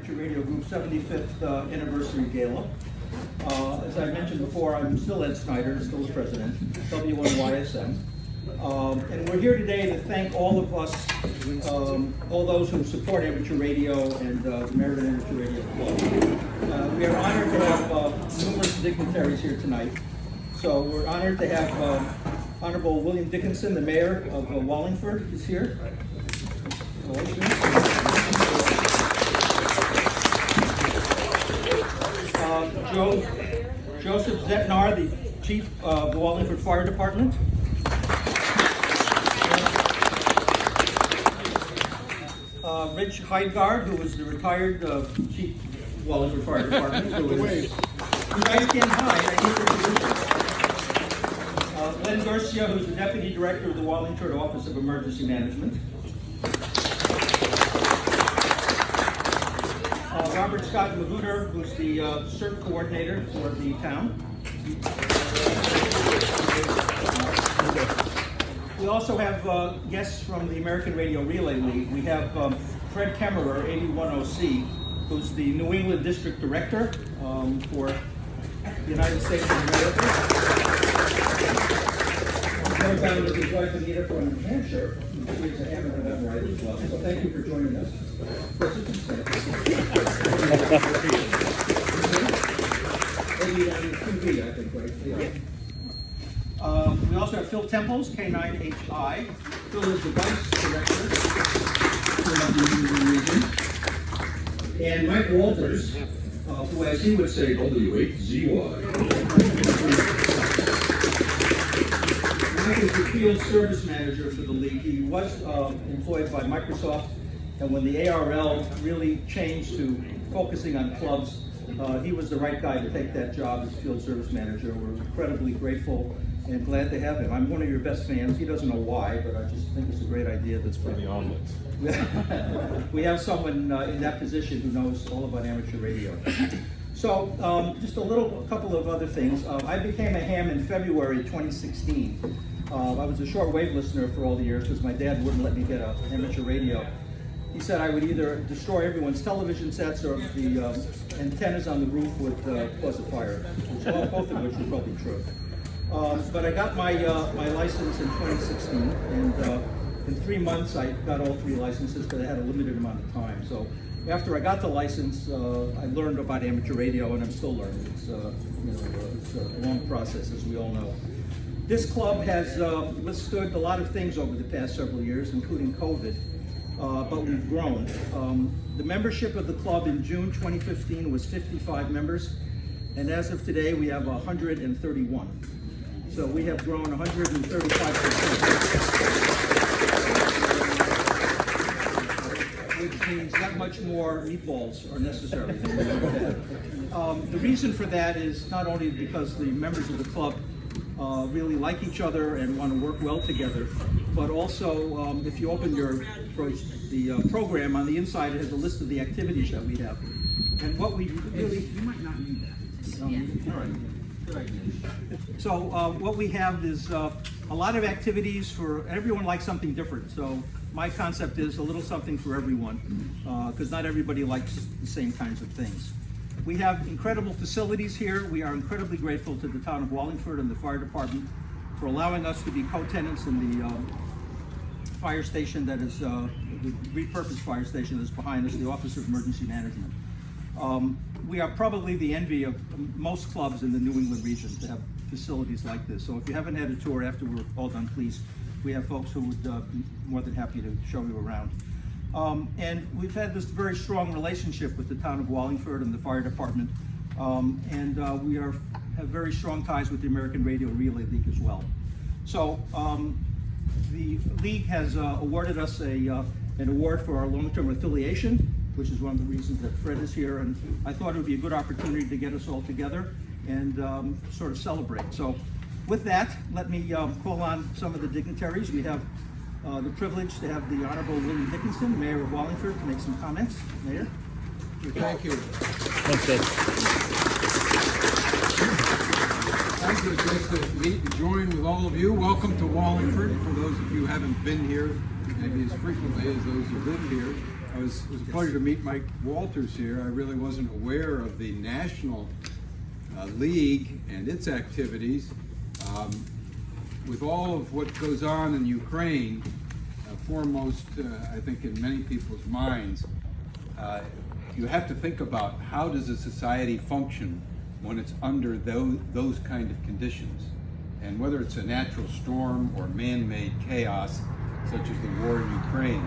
Amateur Radio Group's 75th anniversary gala. As I mentioned before, I'm still Ed Snyder, still the president, W1YSM. And we're here today to thank all of us, all those who support amateur radio and the Meriden Amateur Radio Club. We are honored to have numerous dignitaries here tonight. So we're honored to have Honorable William Dickinson, the mayor of Wallingford, is here. Joseph Zetnar, the chief of the Wallingford Fire Department. Rich Heidgaard, who was the retired chief of the Wallingford Fire Department, who is right in high. I need to introduce him. Len Garcia, who's the deputy director of the Wallingford Office of Emergency Management. Robert Scott Magooter, who's the CERT coordinator for the town. We also have guests from the American Radio Relay League. We have Fred Kemmerer, 81OC, who's the New England District Director for the United States of America. He's down with his wife Anita from New Hampshire. She's a hammer of that right as well. So thank you for joining us. Maybe on TV, I think, right? Yeah. We also have Phil Temples, K9HI. Phil is the vice director for the region. And Mike Walters, who, as he would say, W8ZY. Mike is the field service manager for the league. He was employed by Microsoft, and when the ARL really changed to focusing on clubs, he was the right guy to take that job as field service manager. We're incredibly grateful and glad to have him. I'm one of your best fans. He doesn't know why, but I just think it's a great idea. That's for the omelets. We have someone in that position who knows all about amateur radio. So just a couple of other things. I became a ham in February 2016. I was a shortwave listener for all the years because my dad wouldn't let me get an amateur radio. He said I would either destroy everyone's television sets or the antennas on the roof would cause a fire, both of which were probably true. But I got my license in 2016, and in 3 months I got all 3 licenses because I had a limited amount of time. So after I got the license, I learned about amateur radio, and I'm still learning. It's a long process, as we all know. This club has withstood a lot of things over the past several years, including COVID. But we've grown. The membership of the club in June 2015 was 55 members, and as of today we have 131. So we have grown 135%. Which means not much more meatballs are necessary. The reason for that is not only because the members of the club really like each other and want to work well together, but also if you open the program, on the inside it has a list of the activities that we have. And what we really... You might not need that. All right. Good idea. So what we have is a lot of activities for... Everyone likes something different. So my concept is a little something for everyone, because not everybody likes the same kinds of things. We have incredible facilities here. We are incredibly grateful to the town of Wallingford and the fire department for allowing us to be co-tenants in the fire station that is, the repurposed fire station that's behind us, the Office of Emergency Management. We are probably the envy of most clubs in the New England region to have facilities like this. So if you haven't had a tour after we're all done, please, we have folks who would be more than happy to show you around. And we've had this very strong relationship with the town of Wallingford and the fire department, and we have very strong ties with the American Radio Relay League as well. So the league has awarded us an award for our long-term affiliation, which is one of the reasons that Fred is here, and I thought it would be a good opportunity to get us all together and sort of celebrate. So with that, let me call on some of the dignitaries. We have the privilege to have the Honorable William Dickinson, Mayor of Wallingford, to make some comments. Mayor? Thank you. Thanks, Ed. Thank you. It's nice to meet and join with all of you. Welcome to Wallingford. For those of you who haven't been here, maybe as frequently as those who live here, It was a pleasure to meet Mike Walters here. I really wasn't aware of the National League and its activities. With all of what goes on in Ukraine, foremost, I think in many people's minds, you have to think about how does a society function when it's under those kind of conditions. And whether it's a natural storm or man-made chaos, such as the war in Ukraine,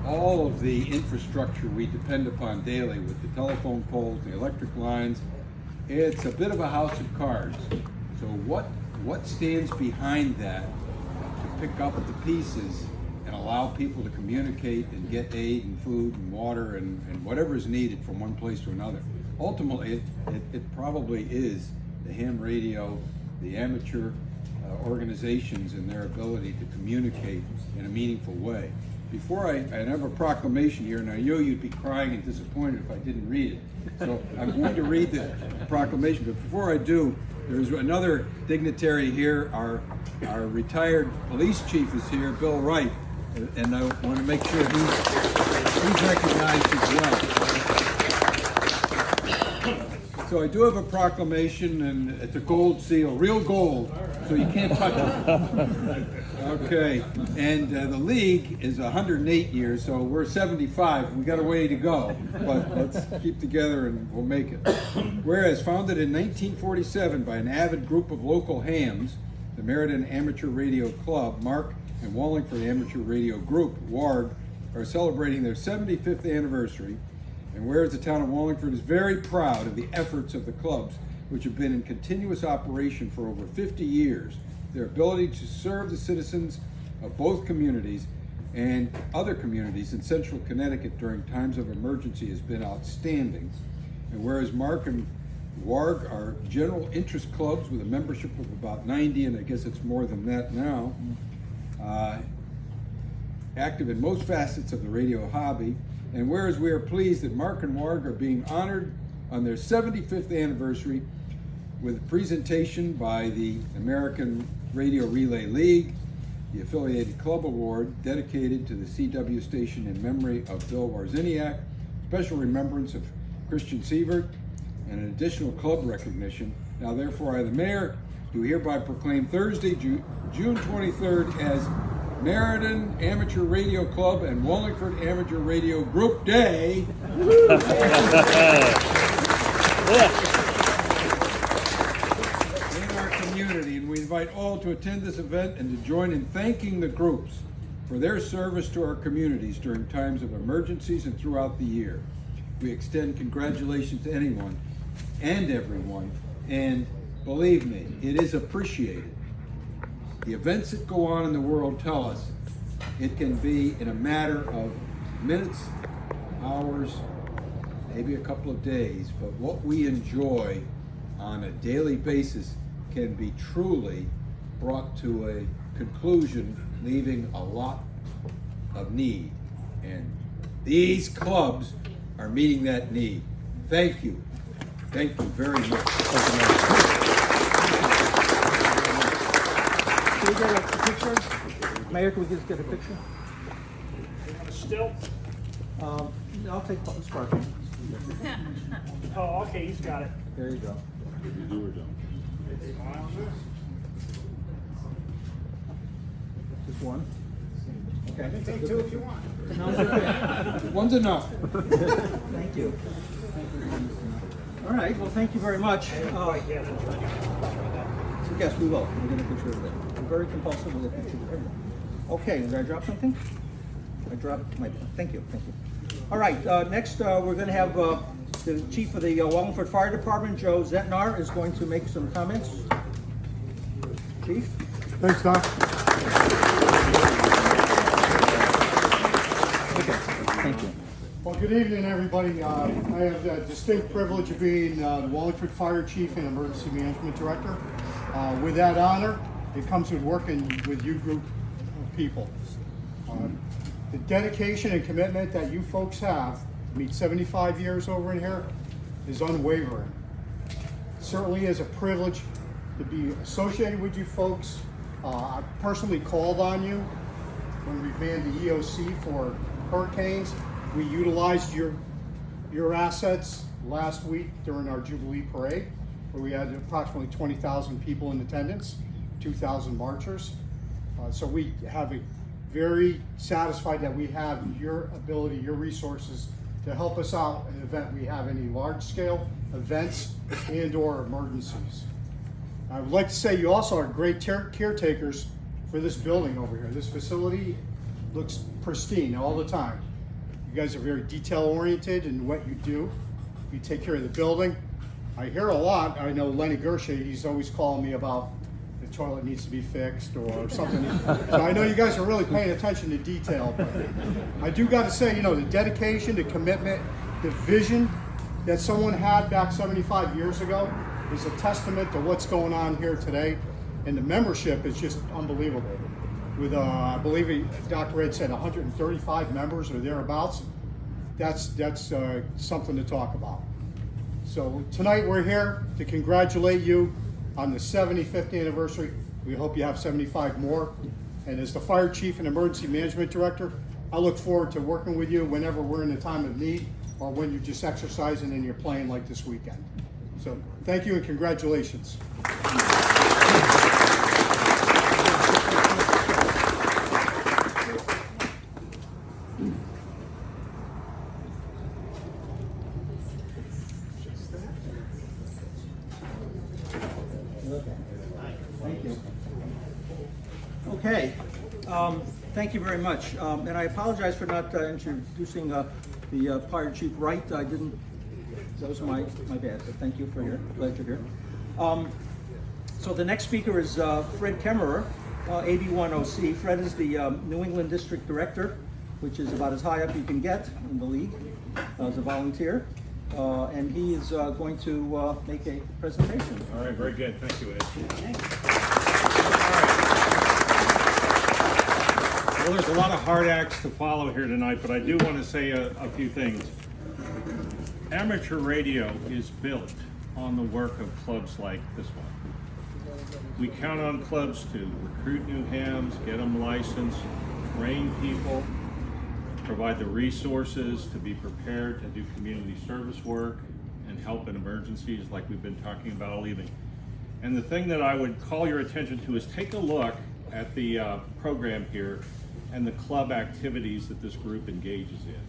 all of the infrastructure we depend upon daily with the telephone poles, the electric lines, it's a bit of a house of cards. So what stands behind that to pick up the pieces and allow people to communicate and get aid and food and water and whatever is needed from one place to another? Ultimately, it probably is the ham radio, the amateur organizations and their ability to communicate in a meaningful way. Before I have a proclamation here, and I know you'd be crying and disappointed if I didn't read it. So I'm going to read the proclamation, but before I do, there's another dignitary here. Our retired police chief is here, Bill Wright, and I want to make sure he's recognized as well. So I do have a proclamation, and it's a gold seal, real gold, so you can't touch it. Okay, and the league is 108 years, so we're 75. We got a way to go, but let's keep together and we'll make it. Whereas founded in 1947 by an avid group of local hams, the Meriden Amateur Radio Club, MARC, and Wallingford Amateur Radio Group, WARG, are celebrating their 75th anniversary. And whereas the town of Wallingford is very proud of the efforts of the clubs, which have been in continuous operation for over 50 years, their ability to serve the citizens of both communities and other communities in central Connecticut during times of emergency has been outstanding. And whereas MARC and WARG are general interest clubs with a membership of about 90, and I guess it's more than that now, active in most facets of the radio hobby. And whereas we are pleased that MARC and WARG are being honored on their 75th anniversary with a presentation by the American Radio Relay League, the Affiliated Club Award dedicated to the CW station in memory of Bill Warziniak, special remembrance of Christian Sievert, and an additional club recognition. Now therefore I, the mayor, do hereby proclaim Thursday, June 23rd as Meriden Amateur Radio Club and Wallingford Amateur Radio Group Day. In our community, and we invite all to attend this event and to join in thanking the groups for their service to our communities during times of emergencies and throughout the year. We extend congratulations to anyone and everyone, and believe me, it is appreciated. The events that go on in the world tell us it can be in a matter of minutes, hours, maybe a couple of days, but what we enjoy on a daily basis can be truly brought to a conclusion, leaving a lot of need. And these clubs are meeting that need. Thank you. Thank you very much. Can we get a picture? Mayor, can we just get a picture? Still? I'll take this part. Oh, okay, he's got it. There you go. Just one? Okay. I can take two if you want. No, it's okay. One's enough. Thank you. All right, well, thank you very much. Yes, we will. We're going to picture of that. We're very compulsive with a picture of everything. Okay, did I drop something? I dropped my, thank you. All right, next we're going to have the chief of the Wallingford Fire Department, Joe Zetnar, is going to make some comments. Chief? Thanks, Doc. Okay, thank you. Well, good evening, everybody. I have the distinct privilege of being the Wallingford Fire Chief and Emergency Management Director. With that honor, it comes with working with you group of people. The dedication and commitment that you folks have to meet 75 years over in here is unwavering. It certainly is a privilege to be associated with you folks. I personally called on you when we manned the EOC for hurricanes, We utilized your assets last week during our Jubilee Parade, where we had approximately 20,000 people in attendance, 2,000 marchers. So we have a very satisfied that we have your ability, your resources to help us out in the event we have any large-scale events and or emergencies. I would like to say you also are great caretakers for this building over here. This facility looks pristine all the time. You guys are very detail-oriented in what you do. You take care of the building. I hear a lot, I know Lenny Gersha, he's always calling me about the toilet needs to be fixed or something. So I know you guys are really paying attention to detail, but I do got to say, you know, the dedication, the commitment, the vision that someone had back 75 years ago is a testament to what's going on here today. And the membership is just unbelievable. With, I believe Dr. Ed said 135 members or thereabouts. That's something to talk about. So tonight we're here to congratulate you on the 75th anniversary. We hope you have 75 more. And as the fire chief and emergency management director, I look forward to working with you whenever we're in a time of need or when you're just exercising and you're playing like this weekend. So thank you and congratulations. Thank you. Okay, thank you very much. And I apologize for not introducing the fire chief right. I didn't, that was my bad, but thank you for your, glad you're here. So the next speaker is Fred Kemmerer, AB1OC. Fred is the New England District Director, which is about as high up you can get in the league as a volunteer. And he is going to make a presentation. All right, very good. Thank you, Ed. Well, there's a lot of hard acts to follow here tonight, but I do want to say a few things. Amateur radio is built on the work of clubs like this one. We count on clubs to recruit new hams, get them licensed, train people, provide the resources to be prepared to do community service work and help in emergencies like we've been talking about all evening. And the thing that I would call your attention to is take a look at the program here and the club activities that this group engages in.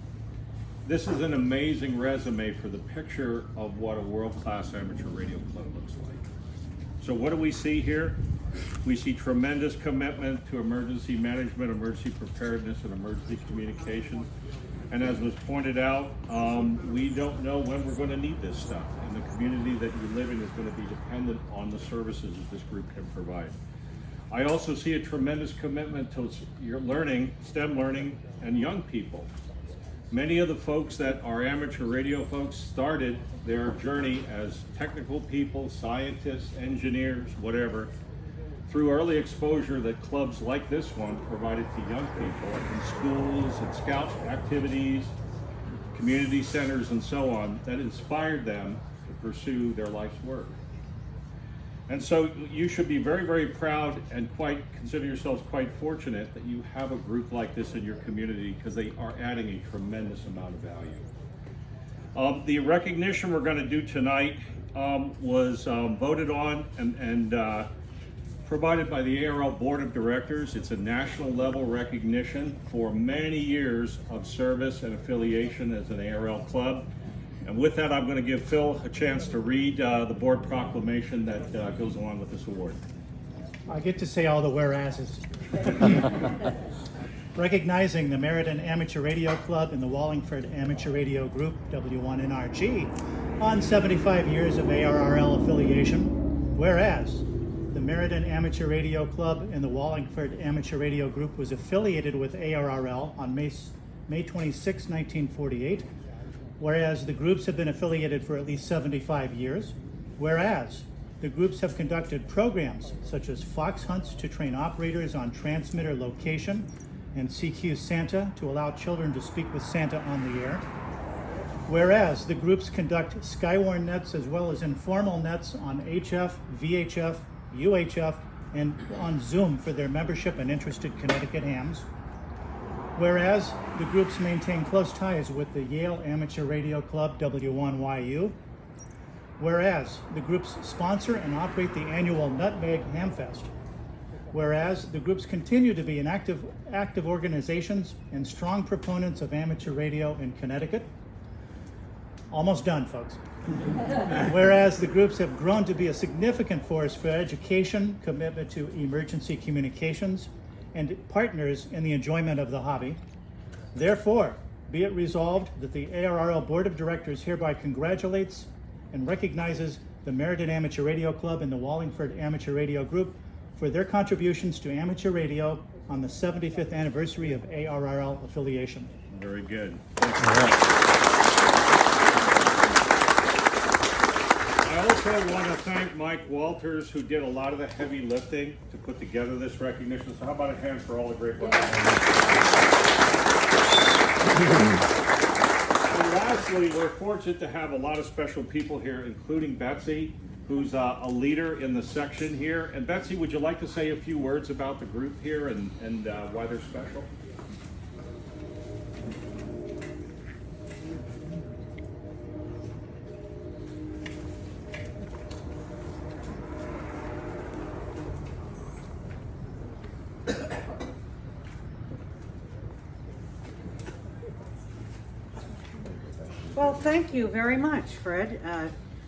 This is an amazing resume for the picture of what a world-class amateur radio club looks like. So what do we see here? We see tremendous commitment to emergency management, emergency preparedness, and emergency communications. And as was pointed out, we don't know when we're going to need this stuff. And the community that you live in is going to be dependent on the services that this group can provide. I also see a tremendous commitment to your learning, STEM learning, and young people. Many of the folks that are amateur radio folks started their journey as technical people, scientists, engineers, whatever, through early exposure that clubs like this one provided to young people in schools and scout activities, community centers, and so on, that inspired them to pursue their life's work. And so you should be very, very proud and consider yourselves quite fortunate that you have a group like this in your community, because they are adding a tremendous amount of value. The recognition we're going to do tonight was voted on and provided by the ARL Board of Directors. It's a national level recognition for many years of service and affiliation as an ARL club. And with that, I'm going to give Phil a chance to read the board proclamation that goes along with this award. I get to say all the whereases. Recognizing the Meriden Amateur Radio Club and the Wallingford Amateur Radio Group, W1NRG, on 75 years of ARRL affiliation. Whereas the Meriden Amateur Radio Club and the Wallingford Amateur Radio Group was affiliated with ARRL on May 26, 1948. Whereas the groups have been affiliated for at least 75 years. Whereas the groups have conducted programs such as fox hunts to train operators on transmitter location and CQ Santa to allow children to speak with Santa on the air. Whereas the groups conduct Skywarn nets as well as informal nets on HF, VHF, UHF, and on Zoom for their membership and interested Connecticut hams. Whereas the groups maintain close ties with the Yale Amateur Radio Club, W1YU. Whereas the groups sponsor and operate the annual Nutmeg Hamfest. Whereas the groups continue to be active organizations and strong proponents of amateur radio in Connecticut. Almost done, folks. Whereas the groups have grown to be a significant force for education, commitment to emergency communications, and partners in the enjoyment of the hobby. Therefore, be it resolved that the ARRL Board of Directors hereby congratulates and recognizes the Meriden Amateur Radio Club and the Wallingford Amateur Radio Group for their contributions to amateur radio on the 75th anniversary of ARRL affiliation. Very good. I also want to thank Mike Walters, who did a lot of the heavy lifting to put together this recognition. So how about a hand for all the great work? And lastly, we're fortunate to have a lot of special people here, including Betsy, who's a leader in the section here. And Betsy, would you like to say a few words about the group here and why they're special? Well, thank you very much, Fred.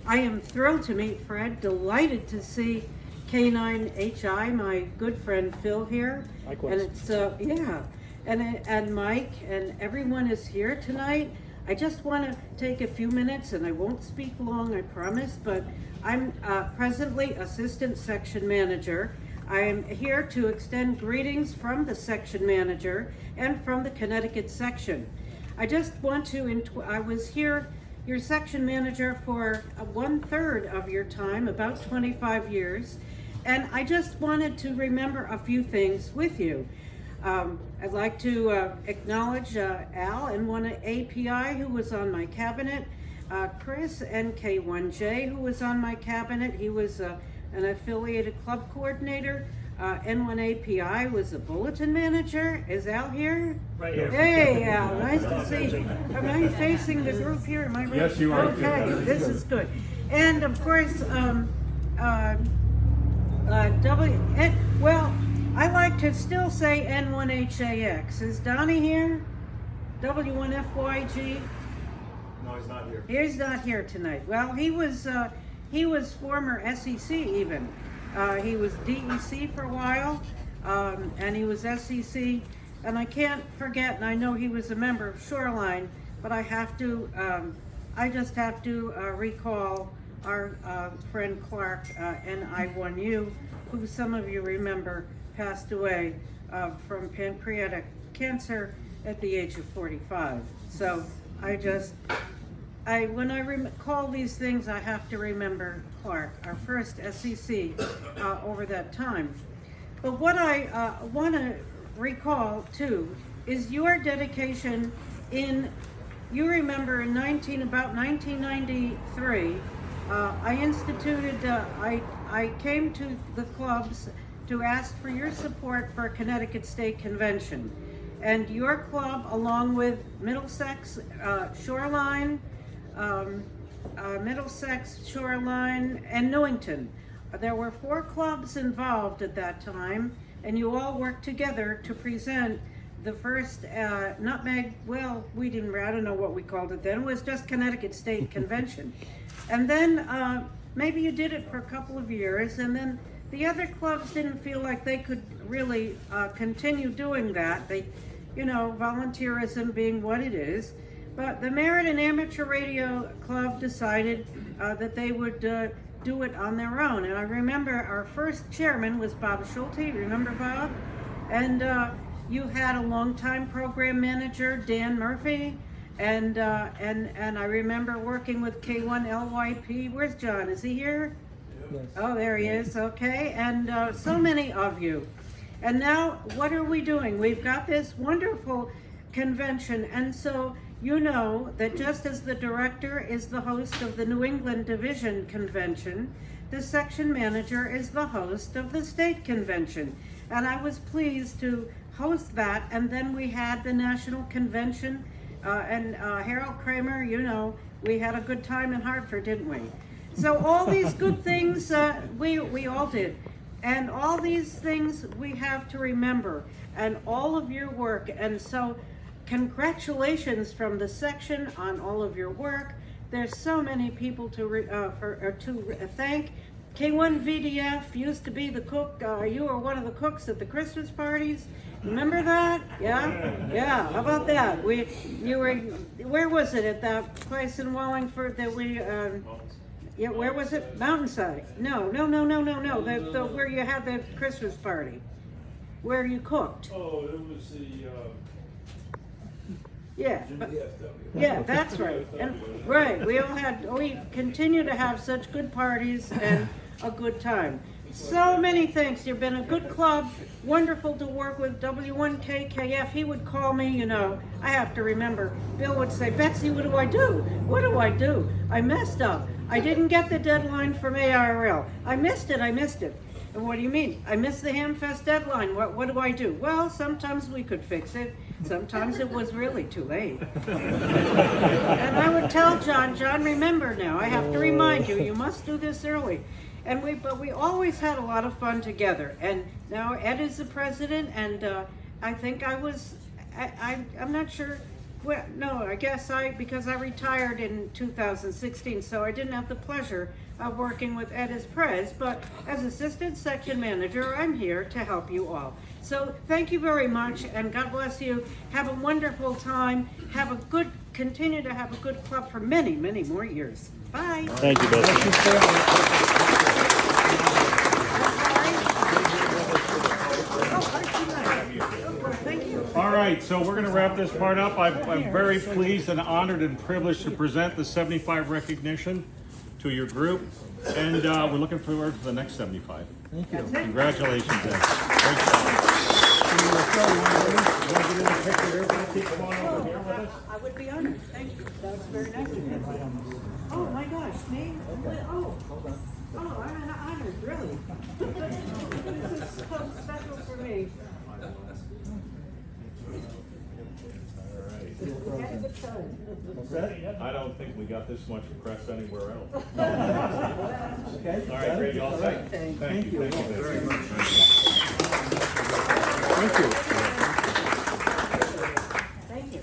I am thrilled to meet Fred, delighted to see K9HI, my good friend Phil here. Likewise. And it's, yeah, and Mike, and everyone is here tonight. I just want to take a few minutes, and I won't speak long, I promise, but I'm presently Assistant Section Manager. I am here to extend greetings from the Section Manager and from the Connecticut Section. I just want to, I was here, your section manager for 1/3 of your time, about 25 years, and I just wanted to remember a few things with you. I'd like to acknowledge Al and one of API who was on my cabinet, Chris NK1J who was on my cabinet. He was an affiliated club coordinator. N1API was a bulletin manager. Is Al here? Right here. Hey, Al, nice to see you. Am I facing the group here? Am I right? Yes, you are. Okay, this is good. And of course, well, I like to still say N1HAX. Is Donnie here? W1FYG? No, he's not here. He's not here tonight. Well, he was former SEC even. He was DEC for a while, and he was SEC, and I can't forget, and I know he was a member of Shoreline, but I just have to recall our friend Clark, NI1U, who some of you remember passed away from pancreatic cancer at the age of 45. So when I recall these things, I have to remember Clark, our first SEC over that time. But what I want to recall too is your dedication you remember in about 1993, I came to the clubs to ask for your support for a Connecticut State Convention. And your club, along with Middlesex, Shoreline, and Newington. There were 4 clubs involved at that time, and you all worked together to present the first Nutmeg, well, I don't know what we called it then, it was just Connecticut State Convention. And then maybe you did it for a couple of years, and then the other clubs didn't feel like they could really continue doing that. They, volunteerism being what it is. But the Meriden Amateur Radio Club decided that they would do it on their own. And I remember our first chairman was Bob Schulte. Remember Bob? And you had a longtime program manager, Dan Murphy. And I remember working with K1LYP. Where's John? Is he here? Yes. Oh, there he is. Okay. And so many of you. And now, what are we doing? We've got this wonderful convention. And so, you know that just as the director is the host of the New England Division Convention, the section manager is the host of the state convention. And I was pleased to host that, and then we had the national convention, and Harold Kramer, you know, we had a good time in Hartford, didn't we? So all these good things we all did, and all these things we have to remember, and all of your work, and so congratulations from the section on all of your work. There's so many people to thank. K1 VDF used to be the cook. You were one of the cooks at the Christmas parties. Remember that? Yeah. How about that? You were. Where was it? At that place in Wallingford that we. Yeah. Where was it? Mountainside. No. The where you had the Christmas party, where you cooked. Oh, it was the. Yeah, yeah, that's right. And right, we continue to have such good parties and a good time. So many thanks. You've been a good club, wonderful to work with. W1KKF, he would call me, you know, I have to remember. Bill would say, Betsy, what do I do? What do I do? I messed up. I didn't get the deadline from ARL. I missed it. And what do you mean? I missed the Hamfest deadline. What do I do? Well, sometimes we could fix it. Sometimes it was really too late. And I would tell John, remember now, I have to remind you, you must do this early. But we always had a lot of fun together. And now Ed is the president, and I think I'm not sure. Well, no, I guess because I retired in 2016, so I didn't have the pleasure of working with Ed as pres, but as assistant section manager, I'm here to help you all. So thank you very much, and God bless you. Have a wonderful time. Continue to have a good club for many, many more years. Bye. Thank you, Betsy. Thank you. All right, so we're going to wrap this part up. I'm very pleased and honored and privileged to present the 75 recognition to your group, and we're looking forward to the next 75. Thank you. Congratulations, Ed. Great job. I would be honored. Thank you. That was very nice of you. Oh my gosh, me? Oh, I'm honored, really. This is so special for me. I don't think we got this much press anywhere else. Okay. All right, great, all set. Thank you very much. Thank you.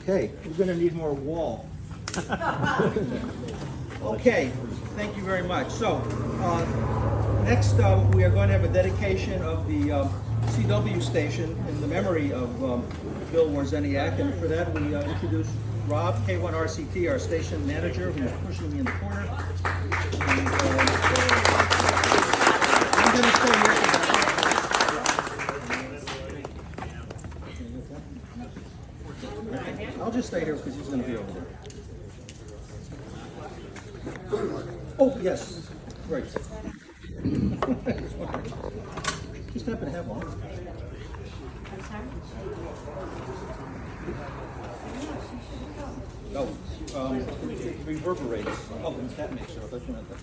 Okay, we're gonna need more wall. Okay, thank you very much. So, next we are going to have a dedication of the CW station in the memory of Bill Warzeniak, and for that we introduce Rob, K1RCT, our station manager, who's pushing me in the corner. And, I'm going to stay here for that. I'll just stay here because he's going to be over there. Oh, yes, right. Just happen to have one. Oh, it reverberates. Oh, that mixer. I thought you meant the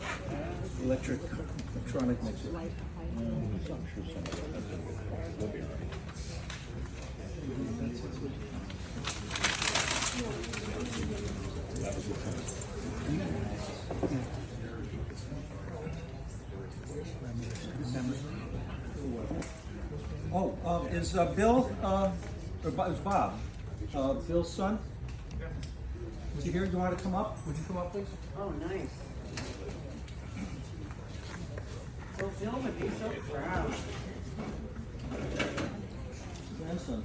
electronic mixer. Oh, is Bill, or is Bob, Bill's son? Is he here? Do you want to come up? Would you come up, please? Oh, nice. Well, Bill would be so proud. Grandson.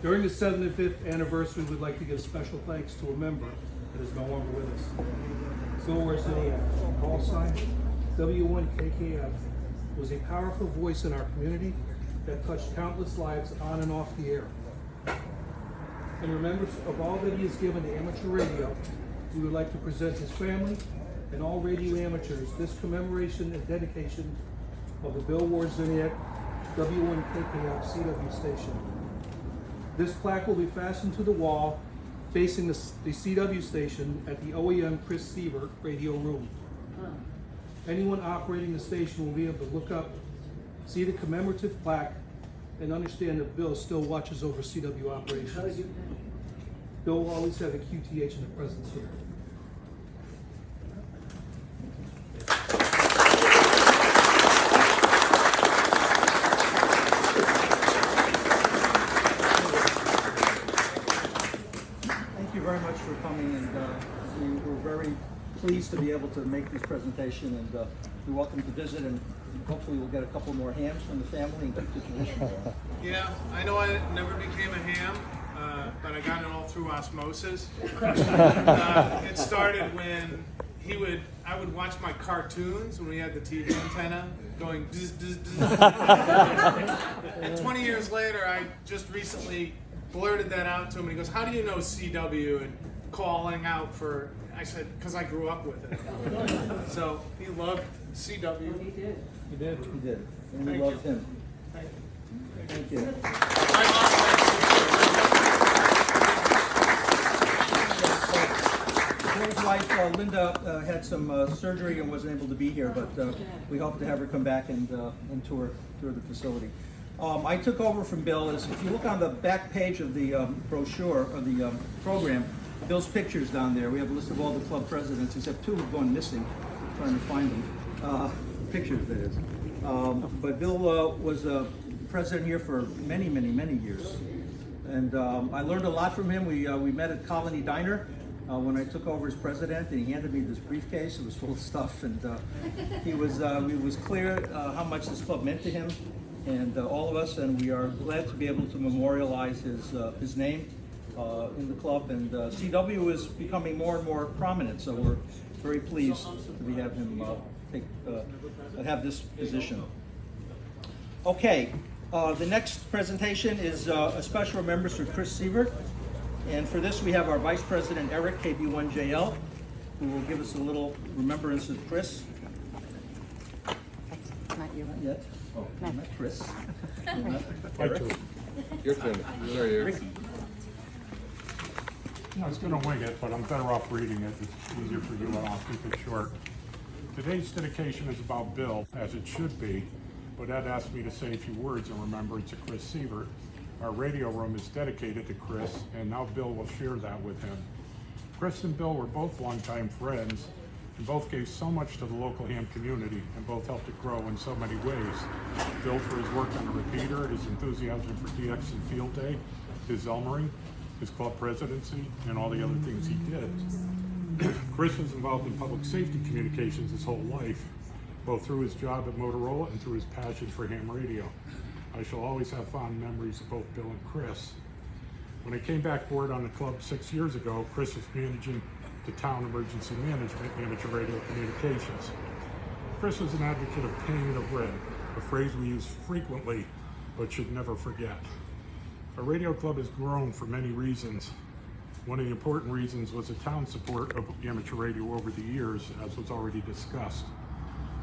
During the 75th anniversary, we'd like to give special thanks to a member that is no longer with us. Bill Warzeniak, call sign W1KKF, was a powerful voice in our community that touched countless lives on and off the air. In remembrance of all that he has given to amateur radio, we would like to present his family and all radio amateurs this commemoration and dedication of the Bill Warzeniak W1KKF CW station. This plaque will be fastened to the wall facing the CW station at the OEM Chris Sievert radio room. Anyone operating the station will be able to look up, see the commemorative plaque, and understand that Bill still watches over CW operations. Bill will always have a QTH in the presence here. Thank you very much for coming, and we were very pleased to be able to make this presentation, and you're welcome to visit, and hopefully we'll get a couple more hams from the family and keep the tradition going. Yeah, I know I never became a ham, but I got it all through osmosis. It started when I would watch my cartoons when we had the TV antenna going bzz, bzz, bzz. And 20 years later, I just recently blurted that out to him, and he goes, "How do you know CW?" and calling out for, I said, "Because I grew up with it." So he loved CW. He did. He did. And we Thank loved you. him. Thank you. His wife, Linda, had some surgery and wasn't able to be here, but we hope to have her come back and tour the facility. I took over from Bill. If you look on the back page of the brochure of the program, Bill's picture's down there. We have a list of all the club presidents, except two have gone missing. I'm trying to find them. Pictures, that is. But Bill was president here for many, many, many years. And I learned a lot from him. We met at Colony Diner when I took over as president, and he handed me this briefcase. It was full of stuff, and it was clear how much this club meant to him and all of us, and we are glad to be able to memorialize his name in the club. And CW is becoming more and more prominent, so we're very pleased to have him have this position. Okay, the next presentation is a special remembrance for Chris Sievert. And for this, we have our Vice President, Eric, KB1JL, who will give us a little remembrance of Chris. Not you. Not yet. Oh, not Chris. Eric. Your turn. Sorry, Eric. I was going to wing it, but I'm better off reading it. It's easier for you, and I'll keep it short. Today's dedication is about Bill, as it should be, but Ed asked me to say a few words in remembrance of Chris Sievert. Our radio room is dedicated to Chris, and now Bill will share that with him. Chris and Bill were both longtime friends, and both gave so much to the local ham community, and both helped it grow in so many ways. Bill for his work on the repeater, his enthusiasm for DX and Field Day, his Elmering, his club presidency, and all the other things he did. Chris was involved in public safety communications his whole life, both through his job at Motorola and through his passion for ham radio. I shall always have fond memories of both Bill and Chris. When I came back board on the club 6 years ago, Chris was managing the town emergency management, amateur radio communications. Chris was an advocate of paying the rent, a phrase we use frequently but should never forget. Our radio club has grown for many reasons. One of the important reasons was the town's support of amateur radio over the years, as was already discussed.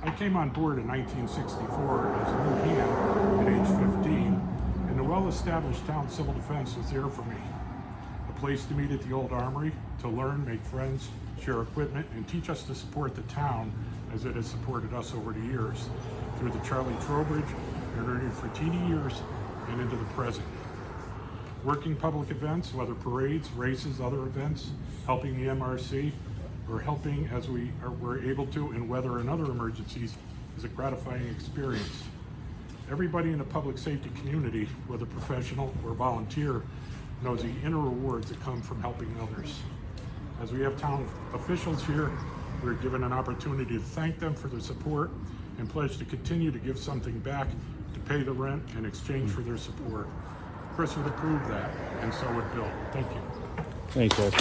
I came on board in 1964 as a new hand at age 15, and the well-established town civil defense was there for me. A place to meet at the old armory, to learn, make friends, share equipment, and teach us to support the town as it has supported us over the years, through the Charlie Trowbridge and Ernie Frattini years and into the present. Working public events, whether parades, races, other events, helping the MRC, or helping as we were able to in weather and other emergencies is a gratifying experience. Everybody in the public safety community, whether professional or volunteer, knows the inner rewards that come from helping others. As we have town officials here, we're given an opportunity to thank them for their support and pledge to continue to give something back to pay the rent in exchange for their support. Chris would approve that, and so would Bill. Thank you. Thanks, Ed.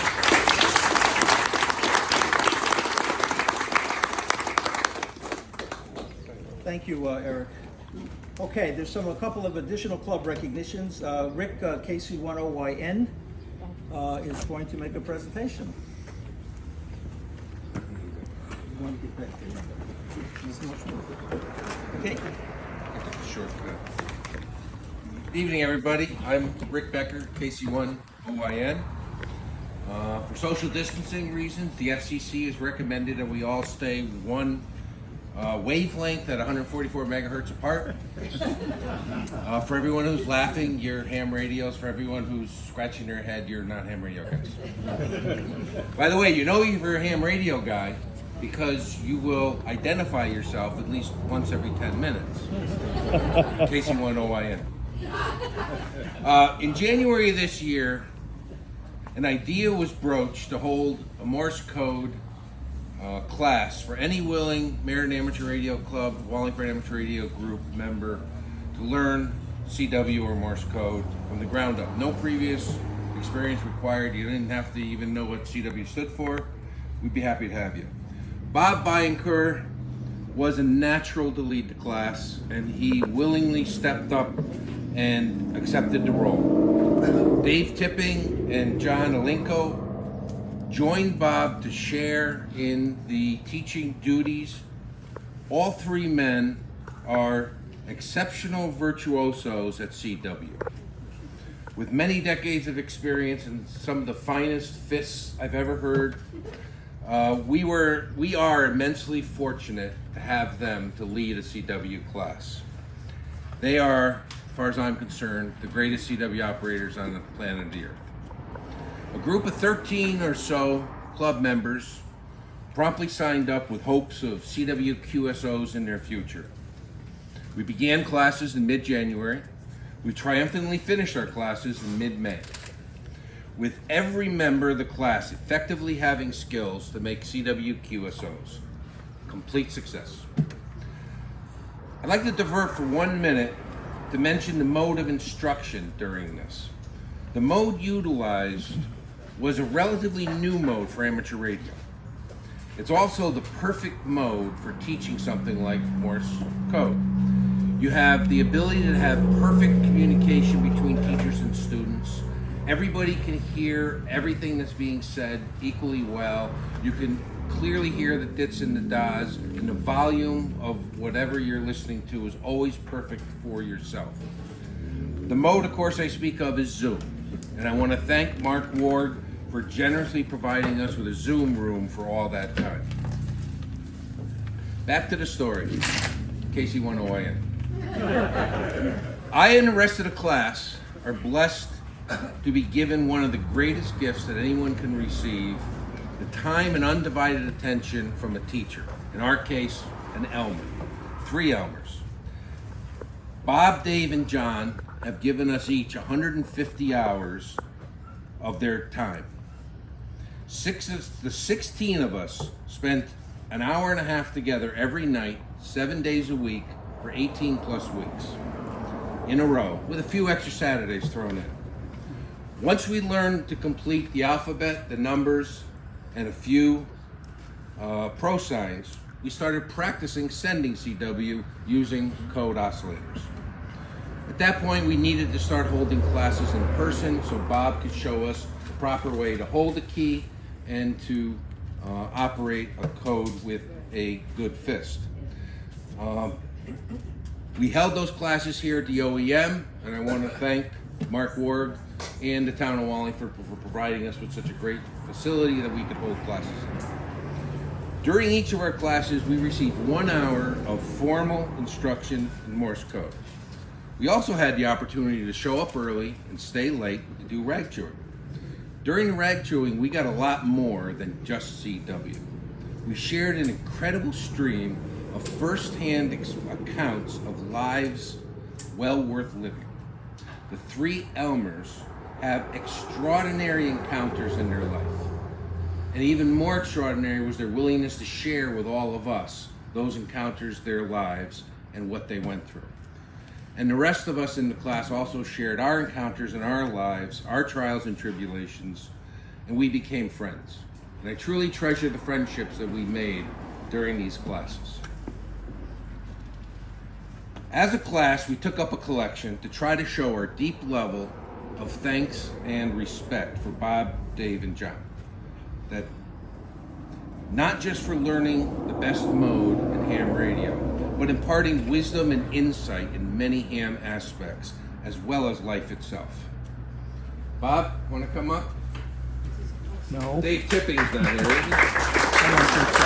Thank you, Eric. Okay, there's a couple of additional club recognitions. Rick, KC10YN, is going to make a presentation. You want to get back there? There's much more. Okay. Shortcut. Good evening, everybody. I'm Rick Becker, KC1 OIN. For social distancing reasons, the FCC has recommended that we all stay one wavelength at 144 megahertz apart. For everyone who's laughing, you're ham radios. For everyone who's scratching their head, you're not ham radio guys. By the way, you know you're a ham radio guy because you will identify yourself at least once every 10 minutes. KC1 OIN. In January of this year, an idea was broached to hold a Morse code class for any willing Meriden Amateur Radio Club, Wallingford Amateur Radio Group member to learn CW or Morse code from the ground up. No previous experience required. You didn't have to even know what CW stood for. We'd be happy to have you. Bob Byenker was a natural to lead the class, and he willingly stepped up and accepted the role. Dave Tipping and John Alinko joined Bob to share in the teaching duties. All three men are exceptional virtuosos at CW. With many decades of experience and some of the finest fists I've ever heard, we are immensely fortunate to have them to lead a CW class. They are, as far as I'm concerned, the greatest CW operators on the planet of the Earth. A group of 13 or so club members promptly signed up with hopes of CW QSOs in their future. We began classes in mid-January. We triumphantly finished our classes in mid-May, with every member of the class effectively having skills to make CW QSOs. Complete success. I'd like to divert for 1 minute to mention the mode of instruction during this. The mode utilized was a relatively new mode for amateur radio. It's also the perfect mode for teaching something like Morse code. You have the ability to have perfect communication between teachers and students. Everybody can hear everything that's being said equally well. You can clearly hear the dits and the das, and the volume of whatever you're listening to is always perfect for yourself. The mode, of course, I speak of is Zoom, and I want to thank MARC WARG for generously providing us with a Zoom room for all that time. Back to the story. KC1 OIN. I and the rest of the class are blessed to be given one of the greatest gifts that anyone can receive, the time and undivided attention from a teacher. In our case, an Elmer. 3 Elmers. Bob, Dave, and John have given us each 150 hours of their time. The 16 of us spent an hour and a half together every night, 7 days a week, for 18 plus weeks in a row, with a few extra Saturdays thrown in. Once we learned to complete the alphabet, the numbers, and a few pro signs, we started practicing sending CW using code oscillators. At that point, we needed to start holding classes in person so Bob could show us the proper way to hold a key and to operate a code with a good fist. We held those classes here at the OEM, and I want to thank MARC WARG and the town of Wallingford for providing us with such a great facility that we could hold classes in. During each of our classes, we received 1 hour of formal instruction in Morse code. We also had the opportunity to show up early and stay late to do rag chewing. During the rag chewing, we got a lot more than just CW. We shared an incredible stream of first-hand accounts of lives well worth living. The 3 Elmers have extraordinary encounters in their life. And even more extraordinary was their willingness to share with all of us those encounters, their lives, and what they went through. And the rest of us in the class also shared our encounters in our lives, our trials and tribulations, and we became friends. And I truly treasure the friendships that we made during these classes. As a class, we took up a collection to try to show our deep level of thanks and respect for Bob, Dave, and John. That not just for learning the best mode in ham radio, but imparting wisdom and insight in many ham aspects as well as life itself. Bob, want to come up? No. Dave Tipping's not here, is he? I don't think so.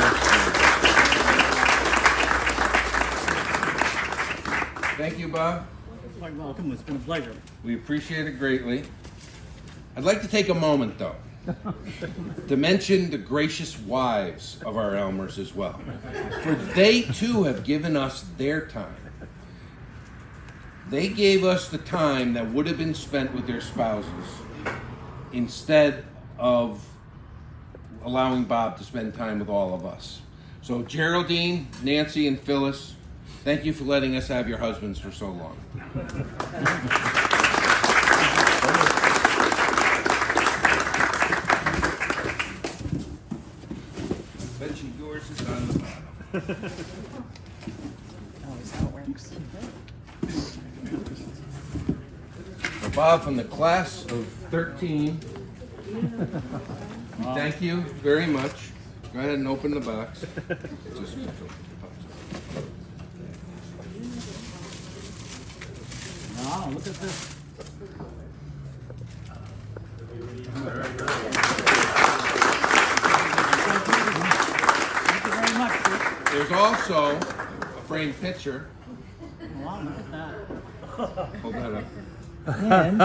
Thank you, Bob. Quite welcome. It's been a pleasure. We appreciate it greatly. I'd like to take a moment, though, to mention the gracious wives of our Elmers as well. For they, too, have given us their time. They gave us the time that would have been spent with their spouses instead of allowing Bob to spend time with all of us. So Geraldine, Nancy, and Phyllis, thank you for letting us have your husbands for so long. I bet you yours is on the bottom. Always how it works. So Bob, from the class of 13, we thank you very much. Go ahead and open the box. Just- Wow, look at this. Thank you very much, Chris. There's also a framed picture. Wow, look at that. Hold that up. And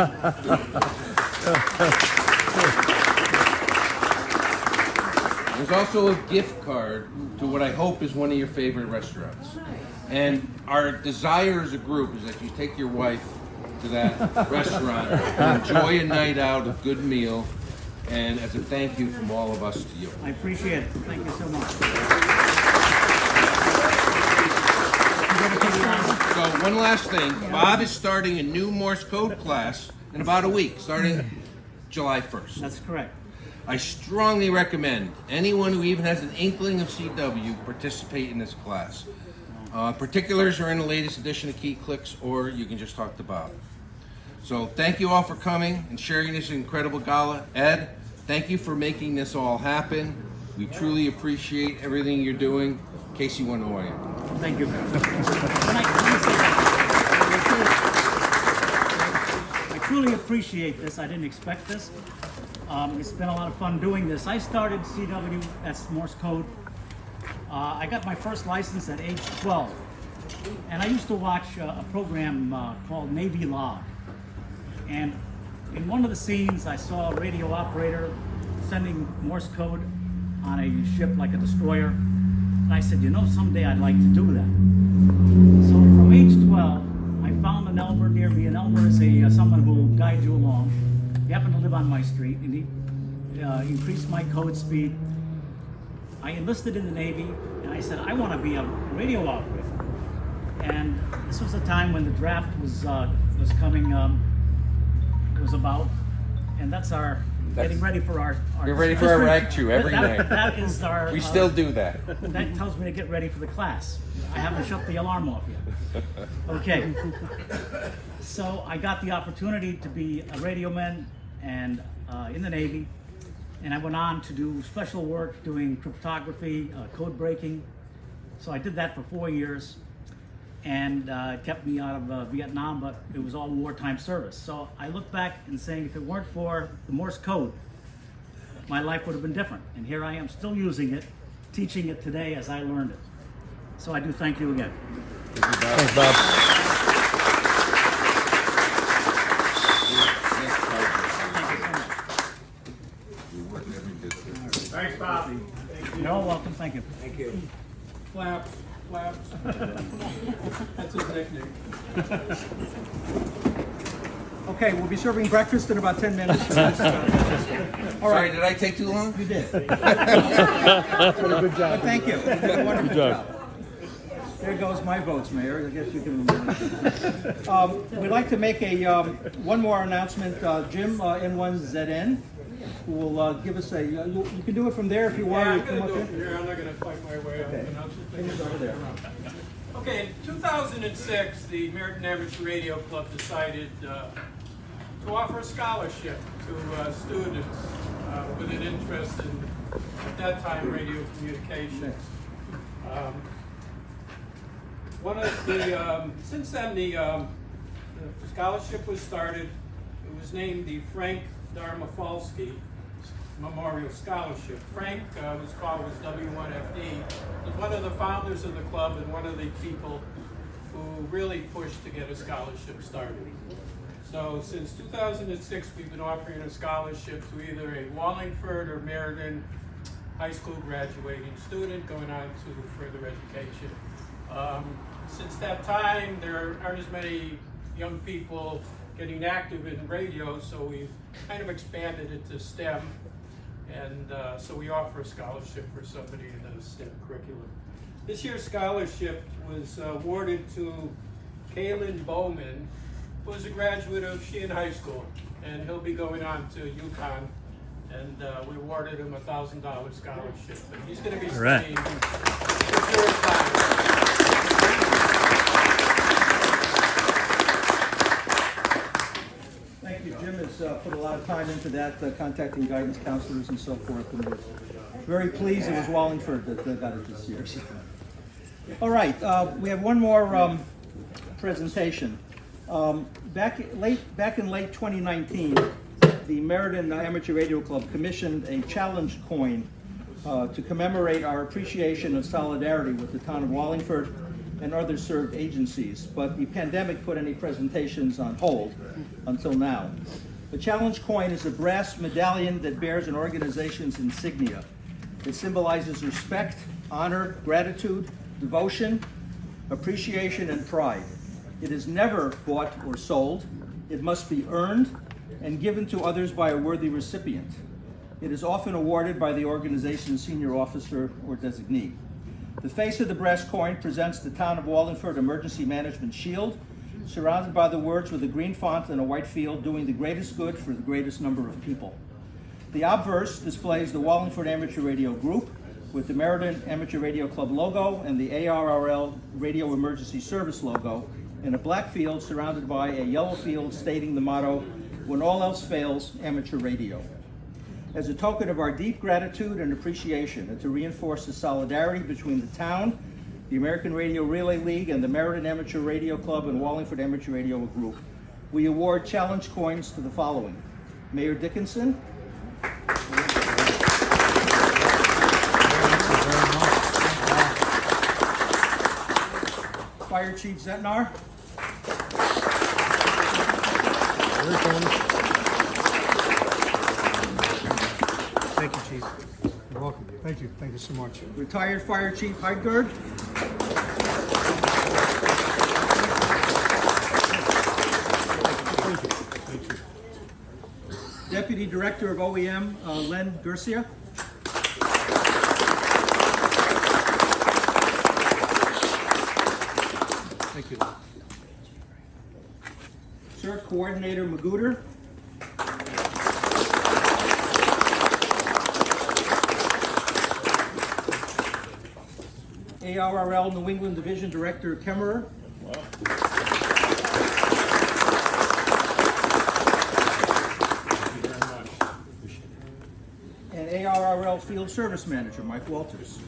There's also a gift card to what I hope is one of your favorite restaurants. And our desire as a group is that you take your wife to that restaurant and enjoy a night out, a good meal, and as a thank you from all of us to you. I appreciate it. Thank you so much. So one last thing, Bob is starting a new Morse code class in about a week, starting July 1st. That's correct. I strongly recommend anyone who even has an inkling of CW participate in this class. Particulars are in the latest edition of Key Clicks, or you can just talk to Bob. So thank you all for coming and sharing this incredible gala. Ed, thank you for making this all happen. We truly appreciate everything you're doing. Casey went away. Thank you. I truly appreciate this. I didn't expect this. It's been a lot of fun doing this. I started CW, that's Morse code. I got my first license at age 12. And I used to watch a program called Navy Log. And in one of the scenes, I saw a radio operator sending Morse code on a ship like a destroyer. And I said, you know, someday I'd like to do that. So from age 12, I found an Elmer near me. An Elmer is someone who will guide you along. He happened to live on my street, and he increased my code speed. I enlisted in the Navy, and I said, I want to be a radio operator. And this was a time when the draft was coming, was about, and that's our getting ready for our We're ready for our rag chew every night. That is our. We still do that. That tells me to get ready for the class. I haven't shut the alarm off yet. Okay. So I got the opportunity to be a radio man and in the Navy, and I went on to do special work doing cryptography, code breaking. So I did that for 4 years, and it kept me out of Vietnam, but it was all wartime service. So I look back and saying, if it weren't for the Morse code, my life would have been different. And here I am still using it, teaching it today as I learned it. So I do thank you again. Thanks, Bob. Thanks, Bob. You're all welcome. Thank you. Thank you. Flaps, flaps. That's his nickname. Okay, we'll be serving breakfast in about 10 minutes. All Sorry, right, did I take too long? you did. Good job. Thank you. You did a wonderful job. There goes my votes, Mayor. I guess you can. We'd like to make one more announcement. Jim, N1ZN, who will give us a. You can do it from there if you want. Yeah, You I'm come going to up do it here. from here. I'm not going to fight my way up. Okay. Fingers over there. Okay, in 2006, the Meriden Amateur Radio Club decided to offer a scholarship to students with an interest in, at that time, radio communications. One of the since then the the scholarship was started. It was named the Frank Darmafalski Memorial Scholarship. Frank was W1FD, was one of the founders of the club and one of the people who really pushed to get a scholarship started. So since 2006, we've been offering a scholarship to either a Wallingford or Meriden high school graduating student going on to further education. Since that time, there aren't as many young people getting active in radio, so we've kind of expanded it to STEM, and so we offer a scholarship for somebody in the STEM curriculum. This year's scholarship was awarded to Kaylin Bowman, who was a graduate of Sheehan High School, and he'll be going on to UConn, and we awarded him a $1,000 scholarship, and he's going to be studying computer science. Thank you. Jim has put a lot of time into that, contacting guidance counselors and so forth, and we're very pleased it was Wallingford that got it this year. So. All right, we have one more presentation. Back in late 2019, the Meriden Amateur Radio Club commissioned a challenge coin to commemorate our appreciation and solidarity with the town of Wallingford and other served agencies, but the pandemic put any presentations on hold until now. The challenge coin is a brass medallion that bears an organization's insignia. It symbolizes respect, honor, gratitude, devotion, appreciation, and pride. It is never bought or sold. It must be earned and given to others by a worthy recipient. It is often awarded by the organization's senior officer or designee. The face of the brass coin presents the Town of Wallingford Emergency Management Shield, surrounded by the words with a green font and a white field, doing the greatest good for the greatest number of people. The obverse displays the Wallingford Amateur Radio Group with the Meriden Amateur Radio Club logo and the ARRL Radio Emergency Service logo in a black field surrounded by a yellow field stating the motto, "When all else fails, amateur radio." As a token of our deep gratitude and appreciation, and to reinforce the solidarity between the town, the American Radio Relay League, and the Meriden Amateur Radio Club and Wallingford Amateur Radio Group, we award challenge coins to the following: Mayor Dickinson, Fire Chief Zetnar, Thank you, Chief. You're welcome. Thank you. Thank you so much. Retired Fire Chief Heidgerd, Deputy Director of OEM, Len Garcia, Thank you. CERT Coordinator Magooter, ARRL New England Division Director Kemmerer, and ARRL Field Service Manager Mike Walters.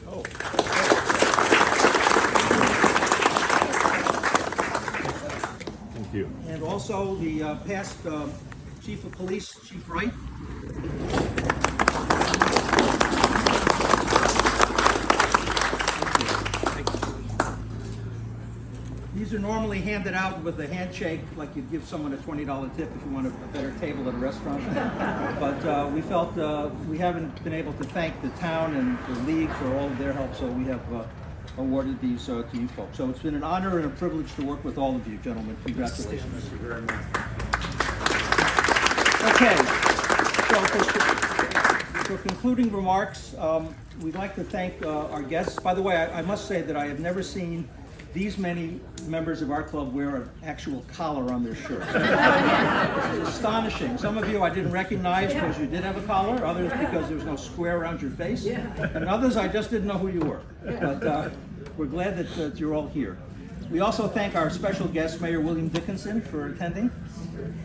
Thank you. And also the past Chief of Police, Chief Wright. These are normally handed out with a handshake, like you'd give someone a $20 tip if you want a better table at a restaurant. But we felt we haven't been able to thank the town and the league for all of their help, so we have awarded these to you folks. So it's been an honor and a privilege to work with all of you, gentlemen. Congratulations. Thank you very much. Okay, so for concluding remarks, we'd like to thank our guests. By the way, I must say that I have never seen these many members of our club wear an actual collar on their shirt. It's astonishing. Some of you I didn't recognize because you did have a collar, others because there was no square around your face, and others I just didn't know who you were. But we're glad that you're all here. We also thank our special guest, Mayor William Dickinson, for attending,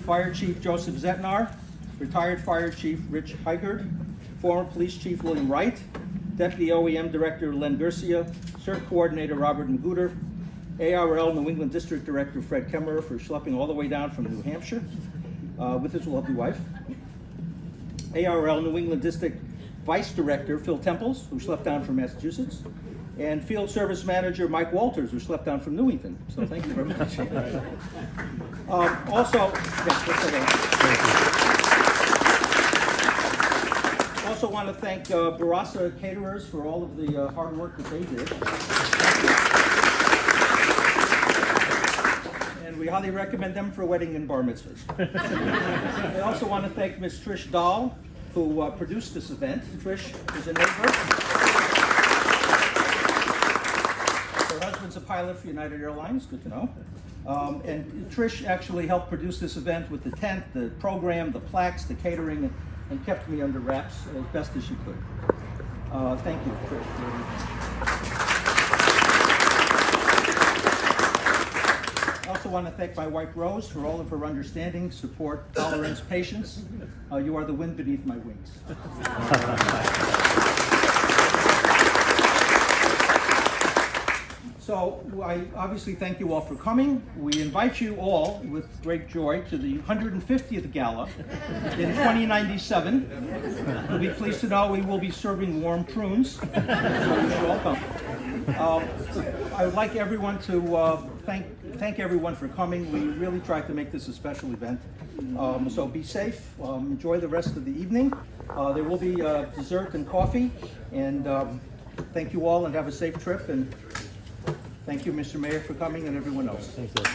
Fire Chief Joseph Zetnar, retired Fire Chief Rich Heigert, former Police Chief William Wright, Deputy OEM Director Len Garcia, CERT Coordinator Robert Magooter, ARL New England District Director Fred Kemmerer for schlepping all the way down from New Hampshire with his lovely wife. ARL New England District Vice Director Phil Temples, who schlepped down from Massachusetts, and Field Service Manager Mike Walters, who schlepped down from Newington. So thank you very much. Also want to thank Barassa Caterers for all of the hard work that they did. And we highly recommend them for wedding and bar mitzvahs. I also want to thank Ms. Trish Dahl, who produced this event. Trish is a neighbor. Her husband's a pilot for United Airlines, good to know. And Trish actually helped produce this event with the tent, the program, the plaques, the catering, and kept me under wraps as best as she could. Thank you, Trish. I also want to thank my wife Rose for all of her understanding, support, tolerance, patience. You are the wind beneath my wings. So I obviously thank you all for coming. We invite you all with great joy to the 150th Gala in 2097. You'll be pleased to know we will be serving warm prunes. So you should all come. I would like everyone to thank everyone for coming. We really tried to make this a special event. So be safe. Enjoy the rest of the evening. There will be dessert and coffee. And thank you all and have a safe trip. And thank you, Mr. Mayor, for coming and everyone else. Thank you.